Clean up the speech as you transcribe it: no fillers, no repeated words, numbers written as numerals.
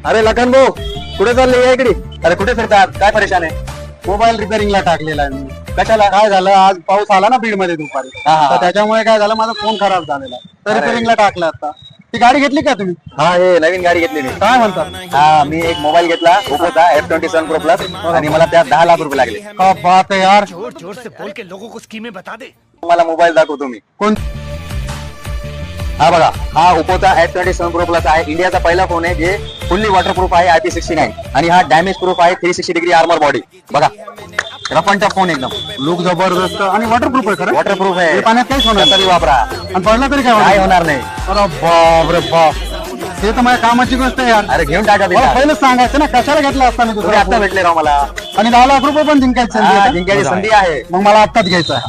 अरे लखन भाऊ कुठे चालले या इकडे? अरे कुठे फिरतात? काय परेशान आहे? मोबाईल रिपेअरिंगला टाकलेला आहे मी. कशाला? काय झालं, आज पाऊस आला ना बीड मध्ये दुपारी, हा, हा. तर त्याच्यामुळे काय झालं, माझा फोन खराब झालेला, तर अरे. रिपेअरिंगला टाकला आता. ती गाडी घेतली का तुम्ही? हा, हे नवीन गाडी घेतली मी. काय म्हणता? हा, मी एक मोबाईल घेतला ओप्पोचा F27 Pro Plus आणि मला त्यात 10 लाख रुपये लागले. क्या बात है यार. जोर जोर से बोल के लोगों को स्कीमें बता दे. तुम्हाला मोबाईल दाखवतो मी. कोण? हा बघा, हा ओप्पोचा F27 Pro Plus आहे. इंडियाचा पहिला फोन आहे जे फुल्ली वॉटरप्रूफ आहे IP69 आणि हा डॅमेज प्रूफ आहे 360 डिग्री आर्मर बॉडी. बघा रफंटा फोन एकदम लुक जबरदस्त आणि वॉटरप्रूफ आहे खरं. वॉटरप्रूफ आहे. हे पाण्यात काहीच होणार तरी वापरा, आणि पडला तरी काय काय होणार? होणार नाही. अरे बाप रे बाप, हे तर माझ्या कामाची गोष्ट आहे यार. अरे घेऊन टाका मला बिनधास्त. पहिलेच सांगायचं ना, कशाला घेतला असता मी तुम्ही दुसरा आता फोन? भेटले राव मला. आणि 10 लाख रुपये पण जिंकायचे. हा, जिंकायची संधी आहे. मग मला आत्ताच घ्यायचा.